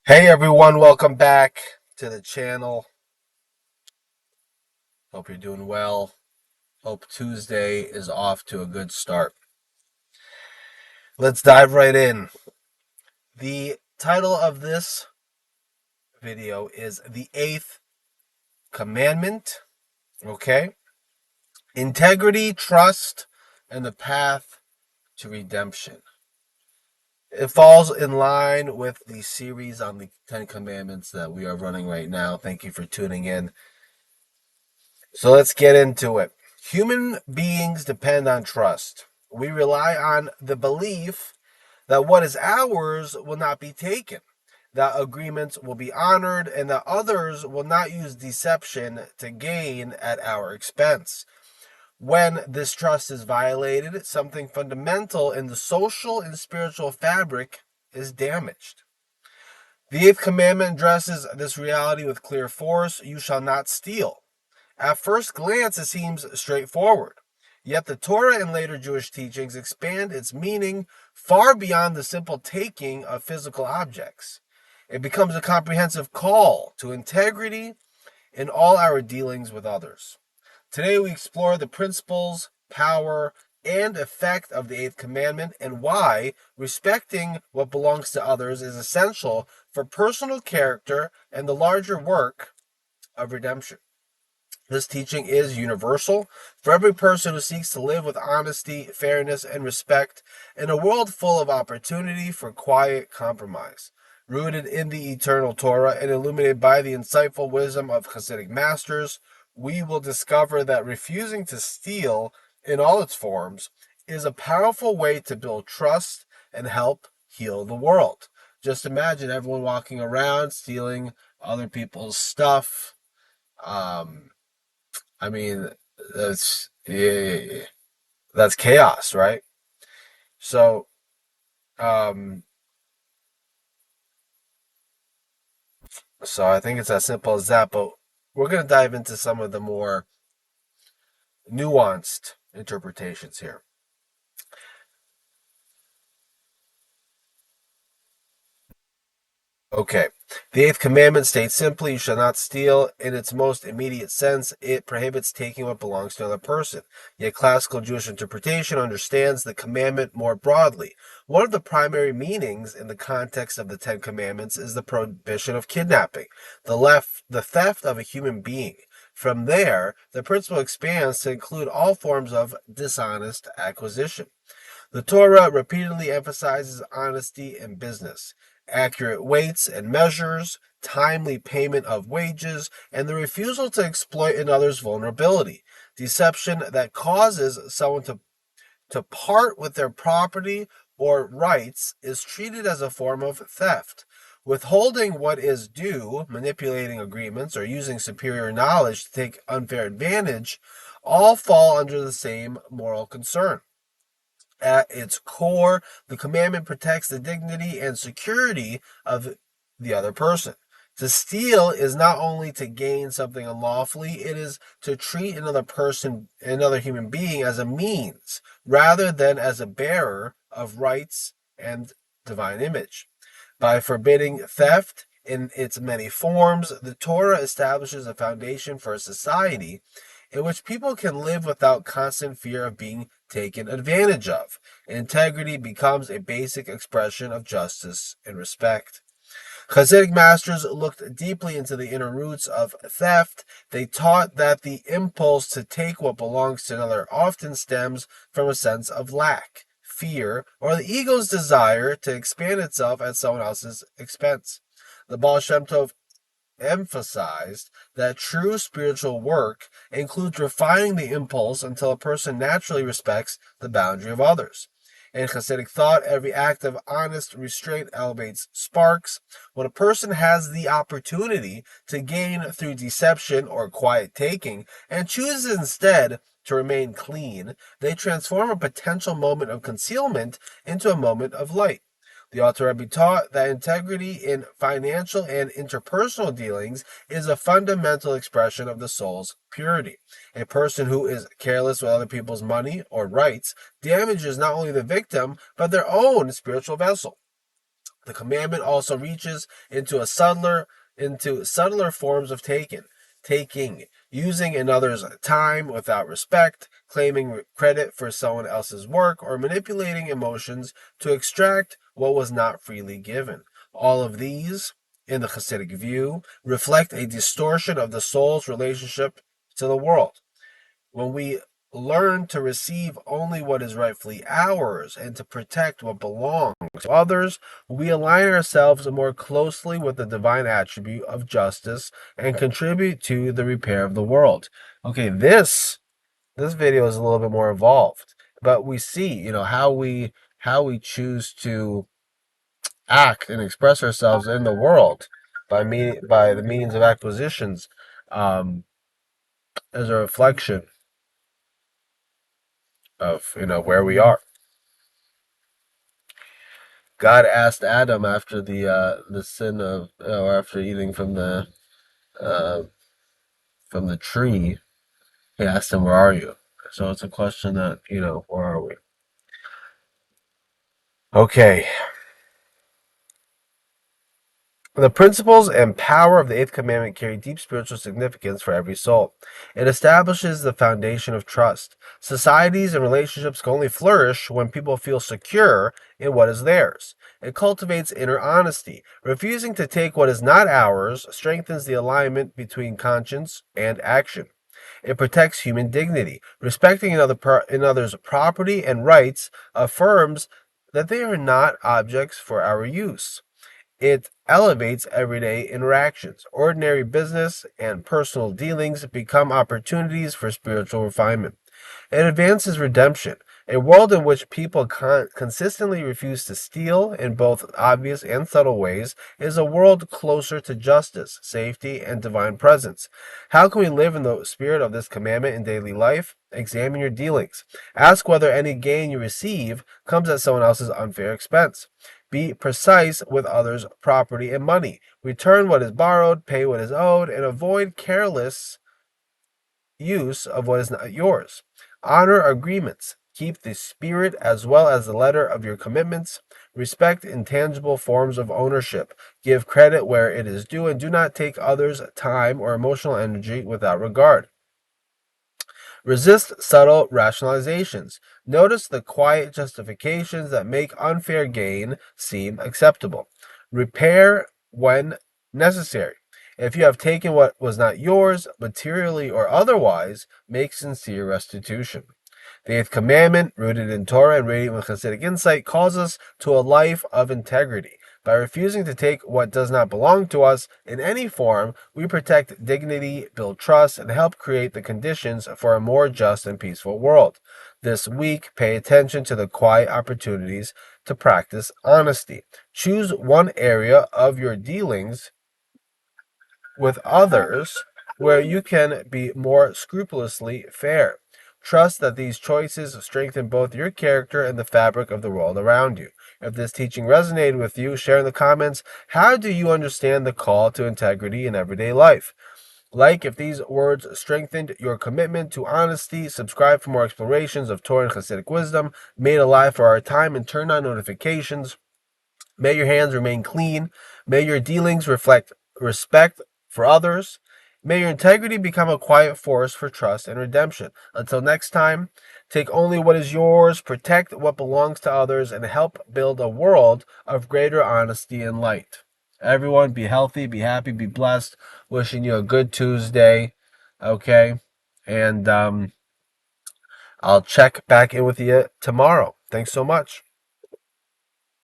Hey everyone, welcome back to the channel. Hope you're doing well. Hope Tuesday is off to a good start. Let's dive right in. The title of this video is The Eighth Commandment. Okay? Integrity, trust, and the path to redemption. It falls in line with the series on the 10 Commandments that we are running right now. Thank you for tuning in. So let's get into it. Human beings depend on trust. We rely on the belief that what is ours will not be taken, that agreements will be honored, and that others will not use deception to gain at our expense. When this trust is violated, something fundamental in the social and spiritual fabric is damaged. The Eighth Commandment addresses this reality with clear force. You shall not steal. At first glance, it seems straightforward. Yet the Torah and later Jewish teachings expand its meaning far beyond the simple taking of physical objects. It becomes a comprehensive call to integrity in all our dealings with others. Today we explore the principles, power, and effect of the Eighth Commandment and why respecting what belongs to others is essential for personal character and the larger work of redemption. This teaching is universal for every person who seeks to live with honesty, fairness, and respect in a world full of opportunity for quiet compromise. Rooted in the eternal Torah and illuminated by the insightful wisdom of Chassidic masters, we will discover that refusing to steal in all its forms is a powerful way to build trust and help heal the world. Just imagine everyone walking around stealing other people's stuff. I mean, that's yeah, that's chaos, right? So, um, so I think it's as simple as that. But we're gonna dive into some of the more nuanced interpretations here. Okay. The Eighth Commandment states simply, you shall not steal. In its most immediate sense, it prohibits taking what belongs to another person. Yet classical Jewish interpretation understands the commandment more broadly. One of the primary meanings in the context of the Ten Commandments is the prohibition of kidnapping, the theft of a human being. From there, the principle expands to include all forms of dishonest acquisition. The Torah repeatedly emphasizes honesty in business, accurate weights and measures, timely payment of wages, and the refusal to exploit another's vulnerability. Deception that causes someone to part with their property or rights is treated as a form of theft. Withholding what is due, manipulating agreements, or using superior knowledge to take unfair advantage all fall under the same moral concern. At its core, the commandment protects the dignity and security of the other person. To steal is not only to gain something unlawfully, it is to treat another person, another human being, as a means rather than as a bearer of rights and divine image. By forbidding theft in its many forms, the Torah establishes a foundation for a society in which people can live without constant fear of being taken advantage of. Integrity becomes a basic expression of justice and respect. Chassidic masters looked deeply into the inner roots of theft. They taught that the impulse to take what belongs to another often stems from a sense of lack, fear, or the ego's desire to expand itself at someone else's expense. The Baal Shem Tov emphasized that true spiritual work includes refining the impulse until a person naturally respects the boundary of others. In Hasidic thought, every act of honest restraint elevates sparks. When a person has the opportunity to gain through deception or quiet taking and chooses instead to remain clean, they transform a potential moment of concealment into a moment of light. The Alter Rebbe taught that integrity in financial and interpersonal dealings is a fundamental expression of the soul's purity. A person who is careless with other people's money or rights damages not only the victim, but their own spiritual vessel. The commandment also reaches into subtler forms of taking, using another's time without respect, claiming credit for someone else's work, or manipulating emotions to extract what was not freely given. All of these, in the Chassidic view, reflect a distortion of the soul's relationship to the world. When we learn to receive only what is rightfully ours and to protect what belongs to others, we align ourselves more closely with the divine attribute of justice and contribute to the repair of the world. Okay, this video is a little bit more evolved, but we see, how we choose to act and express ourselves in the world by the means of acquisitions, as a reflection of where we are. God asked Adam after the sin of, or after eating uh, from the tree. He asked him, "Where are you?" So it's a question that, where are we? Okay. The principles and power of the Eighth Commandment carry deep spiritual significance for every soul. It establishes the foundation of trust. Societies and relationships can only flourish when people feel secure in what is theirs. It cultivates inner honesty. Refusing to take what is not ours strengthens the alignment between conscience and action. It protects human dignity. Respecting another's property and rights affirms that they are not objects for our use. It elevates everyday interactions. Ordinary business and personal dealings become opportunities for spiritual refinement. It advances redemption. A world in which people consistently refuse to steal in both obvious and subtle ways is a world closer to justice, safety, and divine presence. How can we live in the spirit of this commandment in daily life? Examine your dealings. Ask whether any gain you receive comes at someone else's unfair expense. Be precise with others' property and money. Return what is borrowed, pay what is owed, and avoid careless use of what is not yours. Honor agreements. Keep the spirit as well as the letter of your commitments. Respect intangible forms of ownership. Give credit where it is due, and do not take others' time or emotional energy without regard. Resist subtle rationalizations. Notice the quiet justifications that make unfair gain seem acceptable. Repair when necessary. If you have taken what was not yours, materially or otherwise, make sincere restitution. The Eighth Commandment, rooted in Torah and radiant with Chassidic insight, calls us to a life of integrity. By refusing to take what does not belong to us in any form, we protect dignity, build trust, and help create the conditions for a more just and peaceful world. This week, pay attention to the quiet opportunities to practice honesty. Choose one area of your dealings with others where you can be more scrupulously fair. Trust that these choices strengthen both your character and the fabric of the world around you. If this teaching resonated with you, share in the comments, how do you understand the call to integrity in everyday life? Like if these words strengthened your commitment to honesty. Subscribe for more explorations of Torah and Chassidic wisdom made alive for our time, and turn on notifications. May your hands remain clean. May your dealings reflect respect for others. May your integrity become a quiet force for trust and redemption. Until next time, take only what is yours, protect what belongs to others, and help build a world of greater honesty and light. Everyone, be healthy, be happy, be blessed. Wishing you a good Tuesday. Okay? And I'll check back in with you tomorrow. Thanks so much.